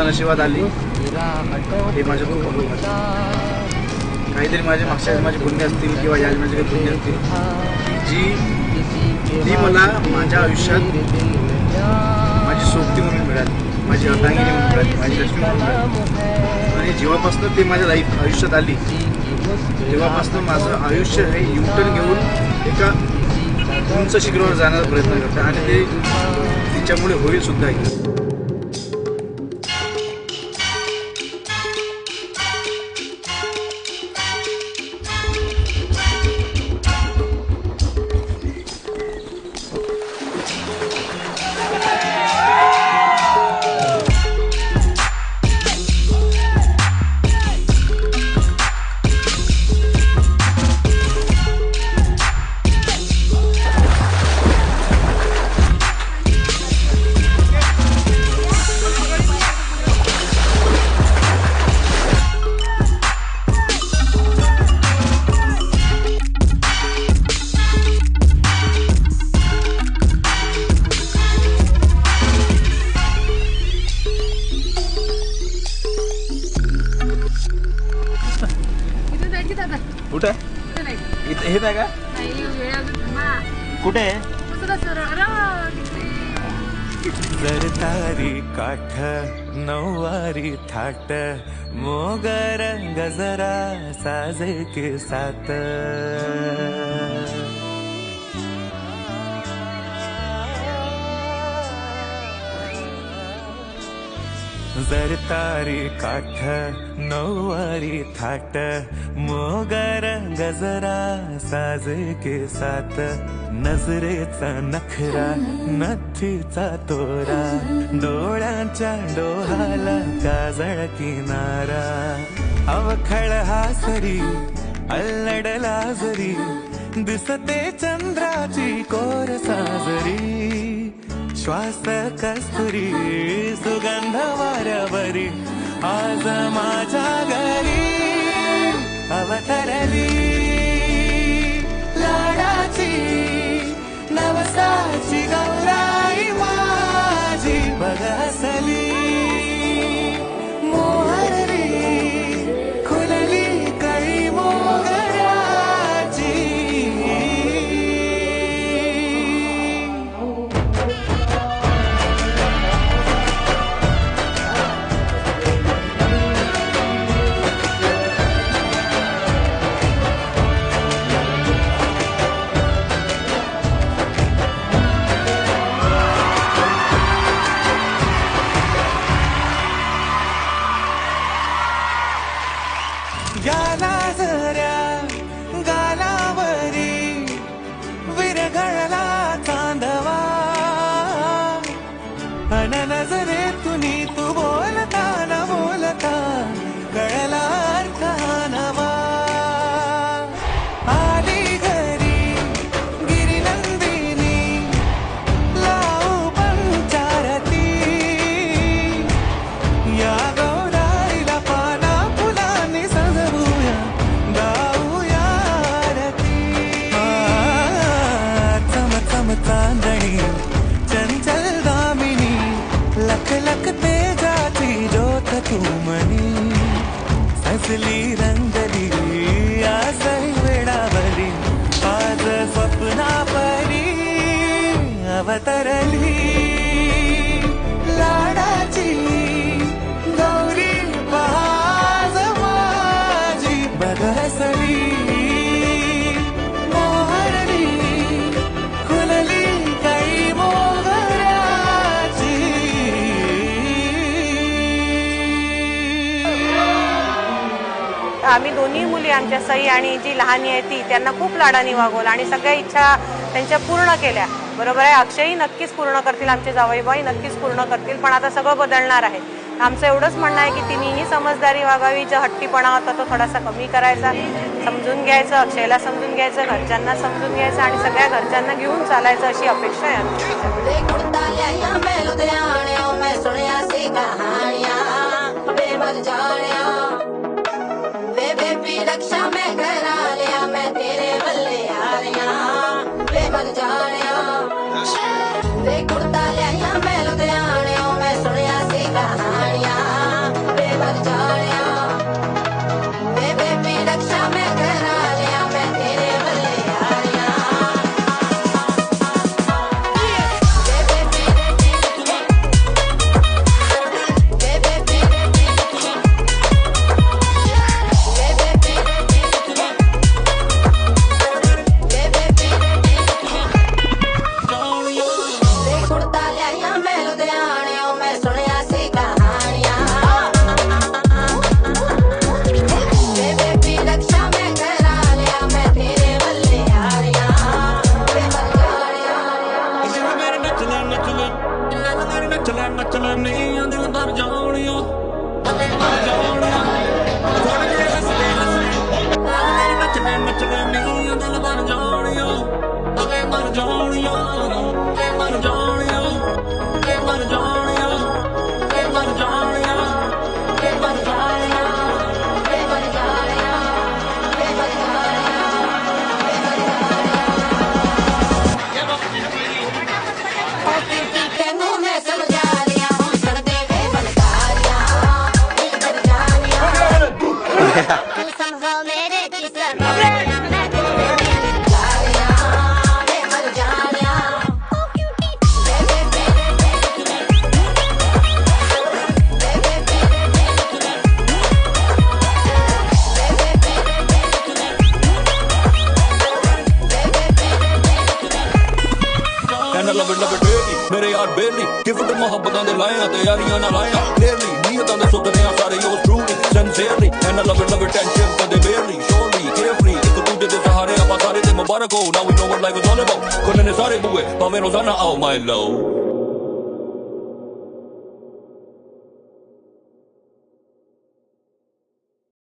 नशिबात आली हे माझं खूप अभिमान. काहीतरी माझी पुण्य असतील किंवा या माझे काही पुण्य असतील ती मला माझ्या आयुष्यात माझी सोबती म्हणून मिळाली, माझी अर्धांगिनी म्हणून मिळाली, माझी लक्ष्मी म्हणून मिळाली. आणि जेव्हापासून ते माझ्या आयुष्यात आली तेव्हापासून माझं आयुष्य हे युटर्न घेऊन एका उंच शिखरावर जाण्याचा प्रयत्न करतं आणि ते तिच्यामुळे होईल सुद्धा. कुठे इथे हे नाही का? कुठे जरतारी काठ नऊवारी थाट मोगर गजरा साजे के साथ जरतारी काठ नऊवारी थाट मोगर गजरा साजे के साथ नजरेचा नखरा नथीचा तोरा डोळ्यांच्या डोहाला काजळ किनारा अवखळ हासरी अल्लडला जरी दिसते चंद्राची कोर साजरी श्वास कस्तुरी सुगंध वाऱ्यावरी आज माझ्या घरी अवतरली लाडाची नवसाची गौराई माझी बघसली मोहरली खुलली कळी मोगऱ्याची गाला जऱ्या गालावरी विरघळला चांदवा अन नजरे तुनी तू बोलता न बोलता कळला अर्थ नवा आली घरी गिरिनंदिनी लावू पंचारती या गौराईला पाना फुलांनी सजवूया गाऊया आरती चम चम चांदणी चंचल दामिनी लख लख तेजाची ज्योत तू मनी सजली रंगली आजही वेळावली आज स्वप्ना परी अवतरली लाडाची गौरी पहाज माझी बघसली मोहरली खुलली काही मोगऱ्याची आम्ही दोन्ही मुली आमच्या सई आणि जी लहानी आहे ती त्यांना खूप लाडाने वागवलं आणि सगळ्या इच्छा त्यांच्या पूर्ण केल्या. बरोबर आहे, अक्षयही नक्कीच पूर्ण करतील, आमचे जावईबाई नक्कीच पूर्ण करतील. पण आता सगळं बदलणार आहे. आमचं एवढंच म्हणणं आहे की तिनेही समजदारी वागावी, जो हट्टीपणा होता तो थोडासा कमी करायचा, समजून घ्यायचं, अक्षयला समजून घ्यायचं, घरच्यांना समजून घ्यायचं आणि सगळ्या घरच्यांना घेऊन चालायचं अशी अपेक्षा आहे आमची. रक्षा मैं करा लिया मैं तेरे बल्ले आ रहा बेमन जानिया वे कुर्ता लिया मैं लुधियाने मैं सुनिया सी कहानियां ਯਾਰ ਬੇਲੀ ਗਿਫਟ ਮੁਹੱਬਤਾਂ ਦੇ ਲਾਇਆ ਤੇ ਯਾਰੀਆਂ ਨਾਲ ਆਇਆ ਕਲੀਅਰਲੀ ਨੀਅਤਾਂ ਦੇ ਸੁਧਰੇ ਆ ਸਾਰੇ your truly sincerely and love tension ਕਦੇ ਬੇਅਰਲੀ ਸ਼ੋਰਲੀ ਕੇਅਰਫ੍ਰੀ ਇੱਕ ਦੂਜੇ ਦੇ ਸਹਾਰੇ ਆਪਾਂ ਸਾਰੇ ਤੇ ਮੁਬਾਰਕ ਹੋ ਨਾਓ ਵੀ ਨੋ ਵਾਟ ਲਾਈਫ ਇਜ਼ ਆਲ ਅਬਾਊਟ ਖੁੱਲ੍ਹੇ ਨੇ ਸਾਰੇ ਬੂਏ ਭਾਵੇਂ ਰੋਜ਼ਾਨਾ ਆਓ ਮਾਈ ਲਵ